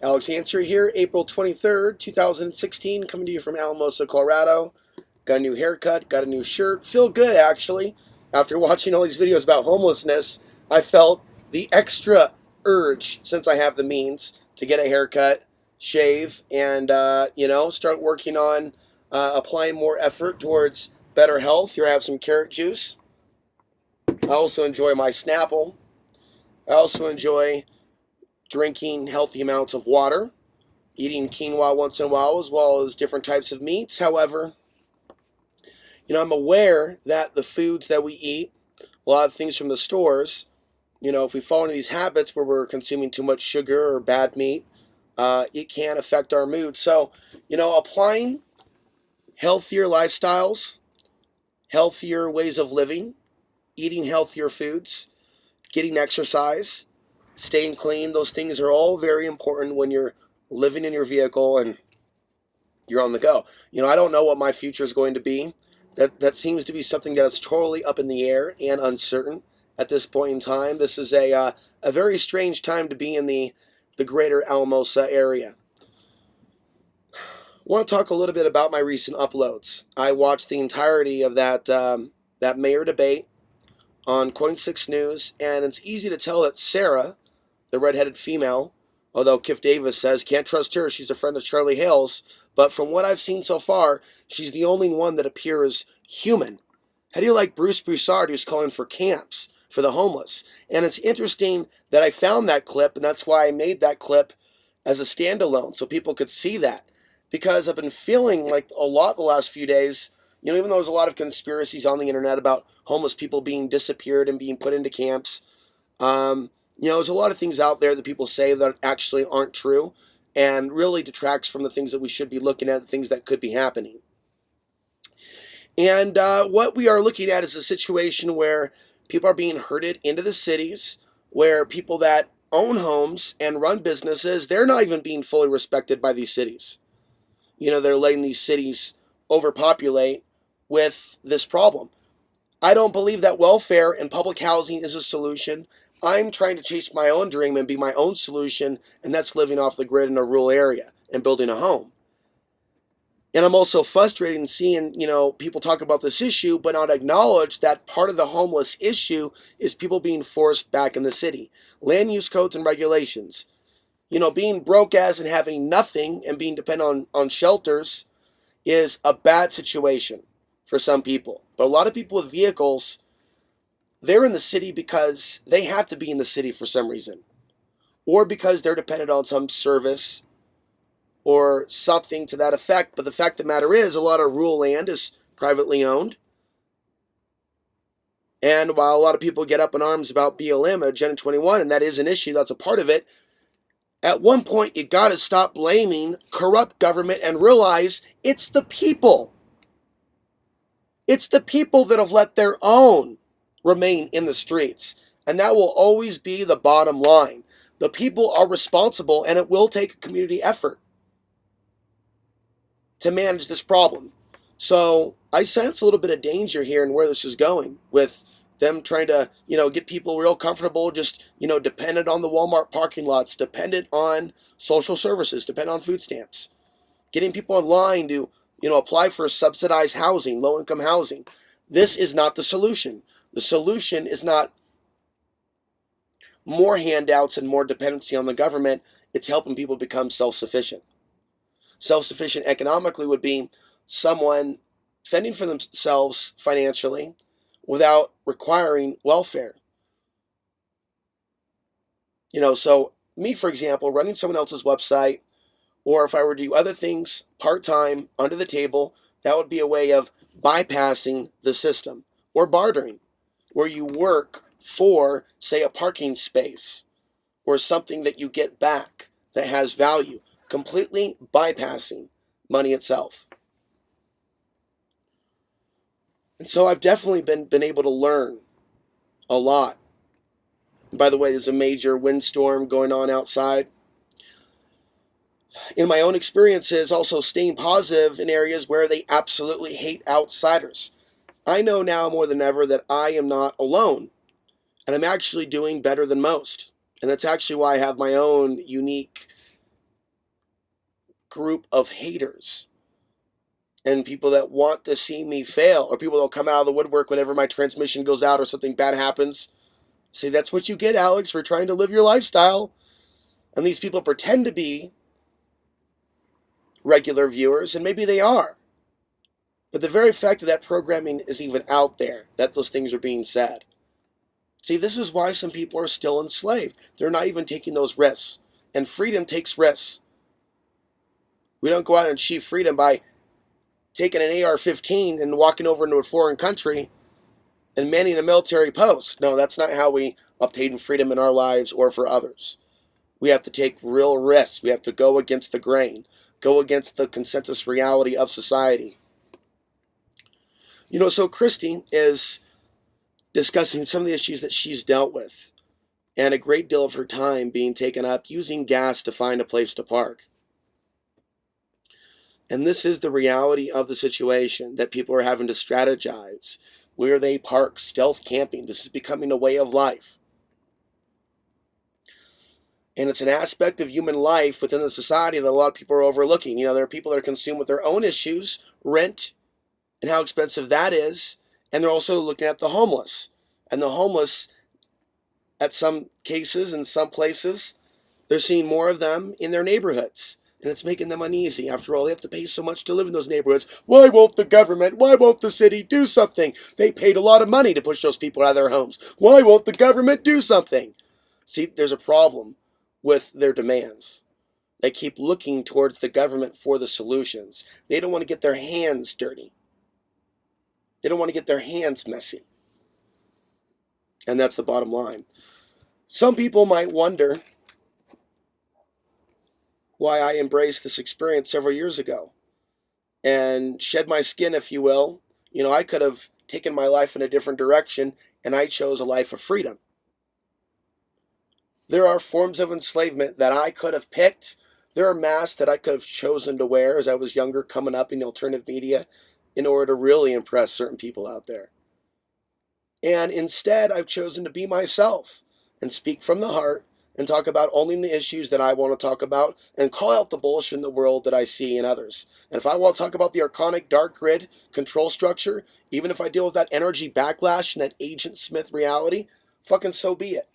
Alex Answer here, April 23rd, 2016, coming to you from Alamosa, Colorado. Got a new haircut, got a new shirt. Feel good, actually. After watching all these videos about homelessness, I felt the extra urge, since I have the means, to get a haircut, shave, and, start working on applying more effort towards better health. Here I have some carrot juice. I also enjoy my Snapple. I also enjoy drinking healthy amounts of water, eating quinoa once in a while, as well as different types of meats. However, I'm aware that the foods that we eat, a lot of things from the stores, if we fall into these habits where we're consuming too much sugar or bad meat, it can affect our mood. So, applying healthier lifestyles, healthier ways of living, eating healthier foods, getting exercise, staying clean, those things are all very important when you're living in your vehicle and you're on the go. I don't know what my future is going to be. That seems to be something that is totally up in the air and uncertain at this point in time. This is a very strange time to be in the greater Alamosa area. I want to talk a little bit about my recent uploads. I watched the entirety of that mayor debate on Coin 6 News, and it's easy to tell that Sarah, the redheaded female, although Kif Davis says can't trust her, she's a friend of Charlie Hale's, but from what I've seen so far, she's the only one that appears human. How do you like Bruce Broussard, who's calling for camps for the homeless? And it's interesting that I found that clip, and that's why I made that clip as a standalone, so people could see that. Because I've been feeling like a lot the last few days, even though there's a lot of conspiracies on the internet about homeless people being disappeared and being put into camps, there's a lot of things out there that people say that actually aren't true and really detracts from the things that we should be looking at, the things that could be happening. And what we are looking at is a situation where people are being herded into the cities, where people that own homes and run businesses, they're not even being fully respected by these cities. They're letting these cities overpopulate with this problem. I don't believe that welfare and public housing is a solution. I'm trying to chase my own dream and be my own solution, and that's living off the grid in a rural area and building a home. And I'm also frustrated in seeing, people talk about this issue, but not acknowledge that part of the homeless issue is people being forced back in the city. Land use codes and regulations. Being broke as and having nothing and being dependent on shelters is a bad situation for some people. But a lot of people with vehicles, they're in the city because they have to be in the city for some reason, or because they're dependent on some service or something to that effect. But the fact of the matter is, a lot of rural land is privately owned. And while a lot of people get up in arms about BLM or Agenda 21, and that is an issue, that's a part of it, at one point you got to stop blaming corrupt government and realize it's the people. It's the people that have let their own remain in the streets. And that will always be the bottom line. The people are responsible, and it will take a community effort to manage this problem. So I sense a little bit of danger here in where this is going, with them trying to, get people real comfortable, just, dependent on the Walmart parking lots, dependent on social services, dependent on food stamps, getting people online to, apply for subsidized housing, low-income housing. This is not the solution. The solution is not more handouts and more dependency on the government. It's helping people become self-sufficient. Self-sufficient economically would be someone fending for themselves financially without requiring welfare. So me, for example, running someone else's website, or if I were to do other things part-time, under the table, that would be a way of bypassing the system. Or bartering, where you work for, say, a parking space or something that you get back that has value, completely bypassing money itself. And so I've definitely been able to learn a lot. And by the way, there's a major windstorm going on outside. In my own experiences, also staying positive in areas where they absolutely hate outsiders. I know now more than ever that I am not alone, and I'm actually doing better than most. And that's actually why I have my own unique group of haters and people that want to see me fail, or people that will come out of the woodwork whenever my transmission goes out or something bad happens. Say, that's what you get, Alex, for trying to live your lifestyle. And these people pretend to be regular viewers, and maybe they are. But the very fact that that programming is even out there, that those things are being said. See, this is why some people are still enslaved. They're not even taking those risks. And freedom takes risks. We don't go out and achieve freedom by taking an AR-15 and walking over into a foreign country and manning a military post. No, that's not how we obtain freedom in our lives or for others. We have to take real risks. We have to go against the grain, go against the consensus reality of society. You know, so Christy is discussing some of the issues that she's dealt with, and a great deal of her time being taken up using gas to find a place to park. And this is the reality of the situation, that people are having to strategize where they park, stealth camping. This is becoming a way of life. And it's an aspect of human life within the society that a lot of people are overlooking. You know, there are people that are consumed with their own issues, rent, and how expensive that is. And they're also looking at the homeless. And the homeless, at some cases, in some places, they're seeing more of them in their neighborhoods. And it's making them uneasy. After all, they have to pay so much to live in those neighborhoods. Why won't the government, why won't the city do something? They paid a lot of money to push those people out of their homes. Why won't the government do something? See, there's a problem with their demands. They keep looking towards the government for the solutions. They don't want to get their hands dirty. They don't want to get their hands messy. And that's the bottom line. Some people might wonder why I embraced this experience several years ago and shed my skin, if you will. You know, I could have taken my life in a different direction, and I chose a life of freedom. There are forms of enslavement that I could have picked. There are masks that I could have chosen to wear as I was younger, coming up in the alternative media, in order to really impress certain people out there. And instead, I've chosen to be myself and speak from the heart and talk about only the issues that I want to talk about and call out the bullshit in the world that I see in others. And if I want to talk about the archonic dark grid control structure, even if I deal with that energy backlash and that Agent Smith reality, fucking so be it.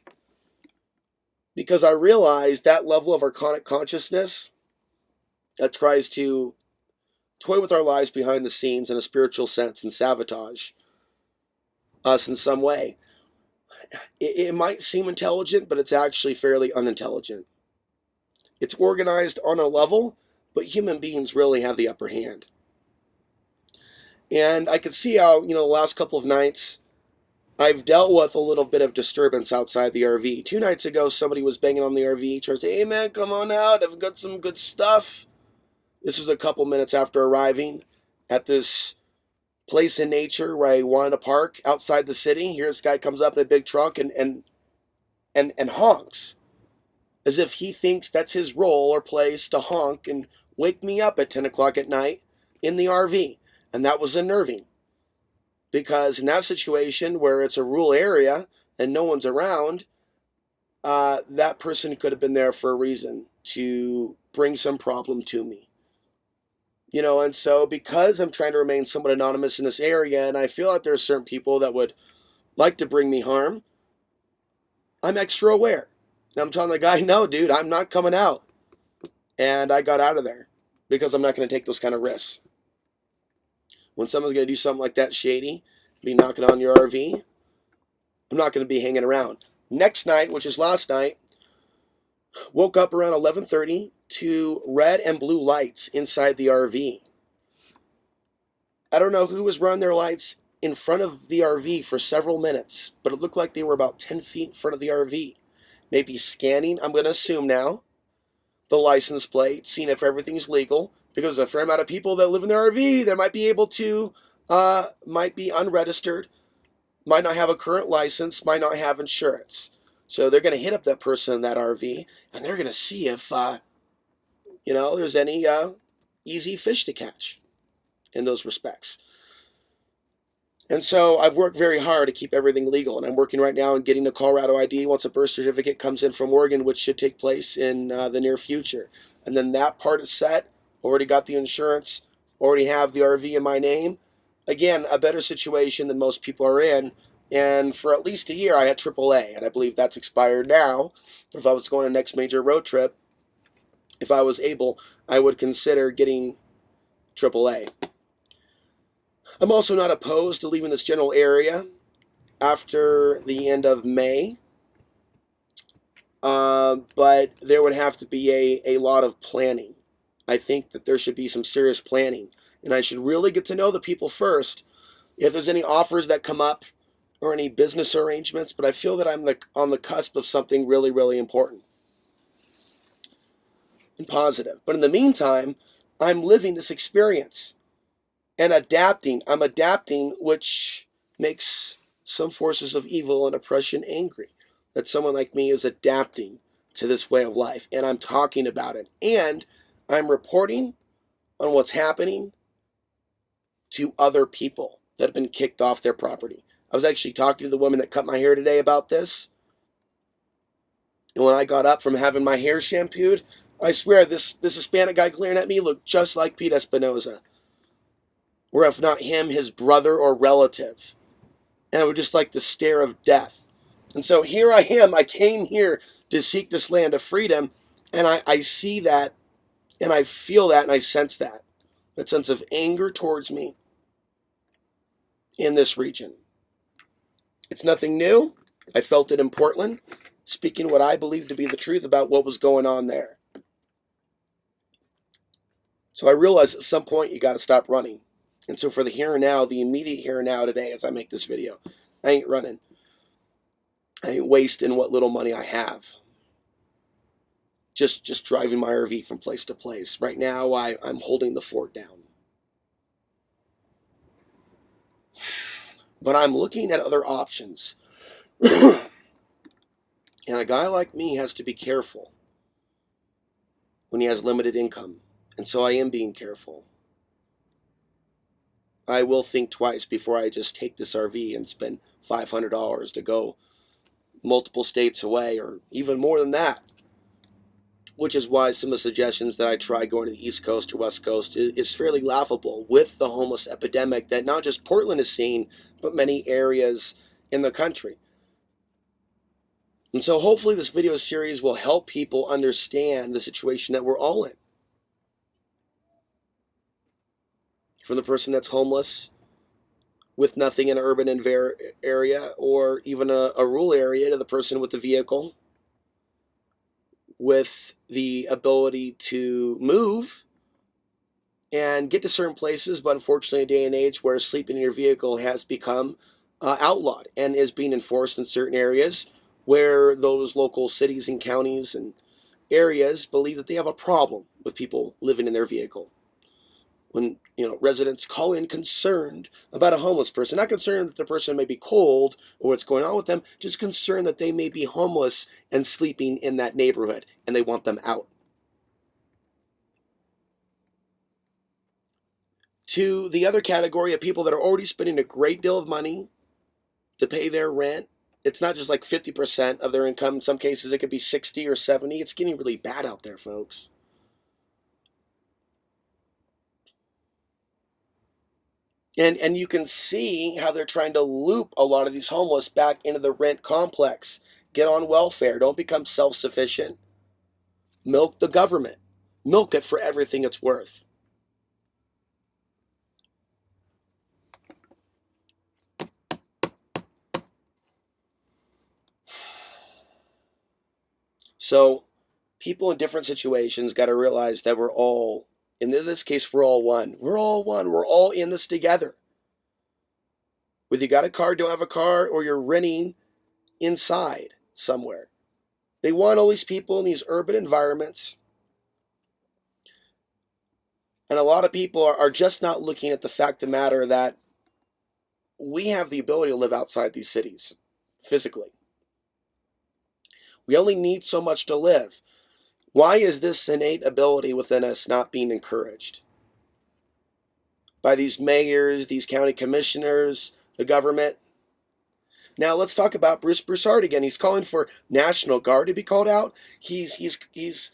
Because I realize that level of archonic consciousness that tries to toy with our lives behind the scenes in a spiritual sense and sabotage us in some way. It might seem intelligent, but it's actually fairly unintelligent. It's organized on a level, but human beings really have the upper hand. And I could see how, the last couple of nights, I've dealt with a little bit of disturbance outside the RV. 2 nights ago, somebody was banging on the RV, trying to say, hey man, come on out, I've got some good stuff. This was a couple minutes after arriving at this place in nature where I wanted to park outside the city. Here this guy comes up in a big truck and honks, as if he thinks that's his role or place to honk and wake me up at 10 o'clock at night in the RV. And that was unnerving, because in that situation where it's a rural area and no one's around, that person could have been there for a reason, to bring some problem to me. And so because I'm trying to remain somewhat anonymous in this area, and I feel like there are certain people that would like to bring me harm, I'm extra aware. And I'm telling the guy, no, dude, I'm not coming out. And I got out of there because I'm not going to take those kind of risks. When someone's going to do something like that shady, be knocking on your RV, I'm not going to be hanging around. Next night, which is last night, woke up around 11:30 to red and blue lights inside the RV. I don't know who was running their lights in front of the RV for several minutes, but it looked like they were about 10 feet in front of the RV. Maybe scanning, I'm going to assume now, the license plate, seeing if everything's legal, because there's a fair amount of people that live in the RV that might be able to, might be unregistered, might not have a current license, might not have insurance. So they're going to hit up that person in that RV, and they're going to see if, there's any easy fish to catch in those respects. And so I've worked very hard to keep everything legal, and I'm working right now on getting a Colorado ID once a birth certificate comes in from Oregon, which should take place in the near future. And then that part is set. already got the insurance, already have the RV in my name. Again, a better situation than most people are in. And for at least a year, I had AAA, and I believe that's expired now. But if I was going on the next major road trip, if I was able, I would consider getting AAA. I'm also not opposed to leaving this general area after the end of May, but there would have to be a lot of planning. I think that there should be some serious planning, and I should really get to know the people first. If there's any offers that come up or any business arrangements, but I feel that I'm on the cusp of something really, really important and positive. But in the meantime, I'm living this experience and adapting. I'm adapting, which makes some forces of evil and oppression angry. That someone like me is adapting to this way of life, and I'm talking about it. And I'm reporting on what's happening to other people that have been kicked off their property. I was actually talking to the woman that cut my hair today about this. And when I got up from having my hair shampooed, I swear this Hispanic guy glaring at me looked just like Pete Espinosa. Or if not him, his brother or relative. And it was just like the stare of death. And so here I am. I came here to seek this land of freedom. And I see that, and I feel that, and I sense that. That sense of anger towards me in this region. It's nothing new. I felt it in Portland, speaking what I believe to be the truth about what was going on there. So I realized at some point you got to stop running. And so for the here and now, the immediate here and now today as I make this video, I ain't running. I ain't wasting what little money I have. Just driving my RV from place to place. Right now, I'm holding the fort down. But I'm looking at other options. And a guy like me has to be careful when he has limited income. And so I am being careful. I will think twice before I just take this RV and spend $500 to go multiple states away, or even more than that. Which is why some of the suggestions that I try going to the East Coast or West Coast is fairly laughable with the homeless epidemic that not just Portland is seeing, but many areas in the country. And so hopefully this video series will help people understand the situation that we're all in. From the person that's homeless with nothing in an urban area or even a rural area to the person with the vehicle with the ability to move and get to certain places, but unfortunately a day and age where sleeping in your vehicle has become outlawed and is being enforced in certain areas where those local cities and counties and areas believe that they have a problem with people living in their vehicle. When residents call in concerned about a homeless person, not concerned that the person may be cold or what's going on with them, just concerned that they may be homeless and sleeping in that neighborhood, and they want them out. To the other category of people that are already spending a great deal of money to pay their rent, it's not just like 50% of their income. In some cases, it could be 60 or 70. It's getting really bad out there, folks. And you can see how they're trying to loop a lot of these homeless back into the rent complex. Get on welfare. Don't become self-sufficient. Milk the government. Milk it for everything it's worth. So people in different situations got to realize that we're all, in this case, we're all one. We're all one. We're all in this together. Whether you got a car, don't have a car, or you're renting inside somewhere. They want all these people in these urban environments. And a lot of people are just not looking at the fact of the matter that we have the ability to live outside these cities physically. We only need so much to live. Why is this innate ability within us not being encouraged? By these mayors, these county commissioners, the government. Now let's talk about Bruce Broussard again. He's calling for National Guard to be called out. He's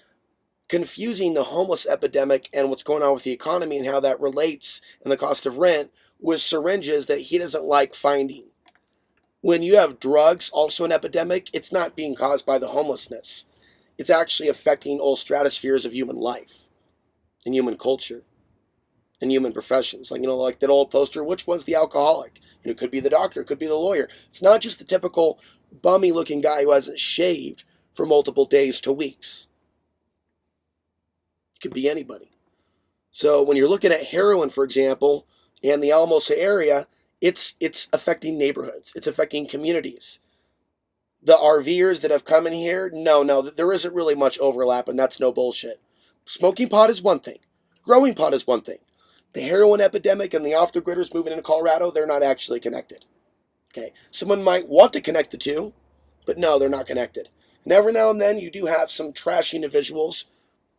confusing the homeless epidemic and what's going on with the economy and how that relates and the cost of rent with syringes that he doesn't like finding. When you have drugs, also an epidemic, it's not being caused by the homelessness. It's actually affecting all stratospheres of human life and human culture and human professions. Like, like that old poster, which one's the alcoholic? And it could be the doctor, it could be the lawyer. It's not just the typical bummy looking guy who hasn't shaved for multiple days to weeks. It could be anybody. So when you're looking at heroin, for example, and the Alamosa area, it's affecting neighborhoods. It's affecting communities. The RVers that have come in here, no, there isn't really much overlap, and that's no bullshit. Smoking pot is one thing. Growing pot is one thing. The heroin epidemic and the off-the-gridders moving into Colorado, they're not actually connected. Okay, someone might want to connect the two, but no, they're not connected. And every now and then, you do have some trashy individuals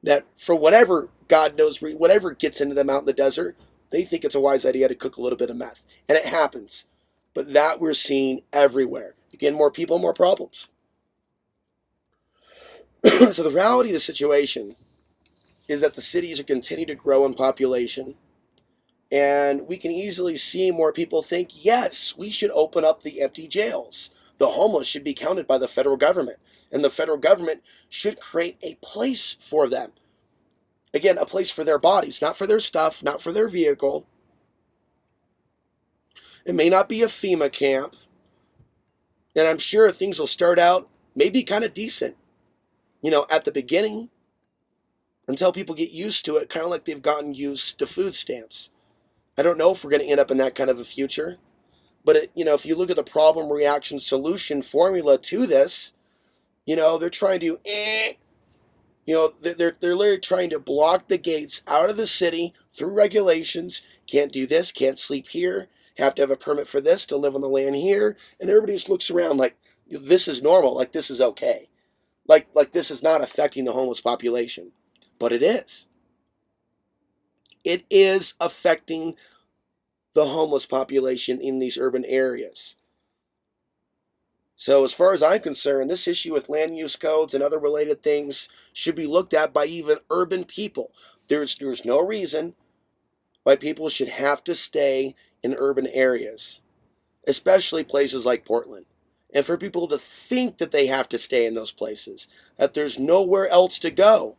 that, for whatever, God knows, whatever gets into them out in the desert, they think it's a wise idea to cook a little bit of meth. And it happens. But that we're seeing everywhere. Again, more people, more problems. So the reality of the situation is that the cities are continuing to grow in population. And we can easily see more people think, yes, we should open up the empty jails. The homeless should be counted by the federal government. And the federal government should create a place for them. Again, a place for their bodies, not for their stuff, not for their vehicle. It may not be a FEMA camp. And I'm sure things will start out maybe kind of decent, at the beginning, until people get used to it, kind of like they've gotten used to food stamps. I don't know if we're going to end up in that kind of a future. But, if you look at the problem, reaction, solution formula to this, they're trying to, they're literally trying to block the gates out of the city through regulations. Can't do this, can't sleep here, have to have a permit for this to live on the land here. And everybody just looks around like this is normal, like this is okay. Like this is not affecting the homeless population. But it is. It is affecting the homeless population in these urban areas. So as far as I'm concerned, this issue with land use codes and other related things should be looked at by even urban people. There's no reason why people should have to stay in urban areas, especially places like Portland. And for people to think that they have to stay in those places, that there's nowhere else to go.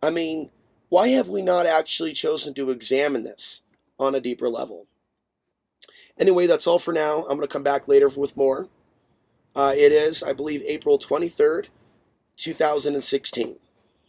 I mean, why have we not actually chosen to examine this on a deeper level? Anyway, that's all for now. I'm going to come back later with more. It is, I believe, April 23rd, 2016.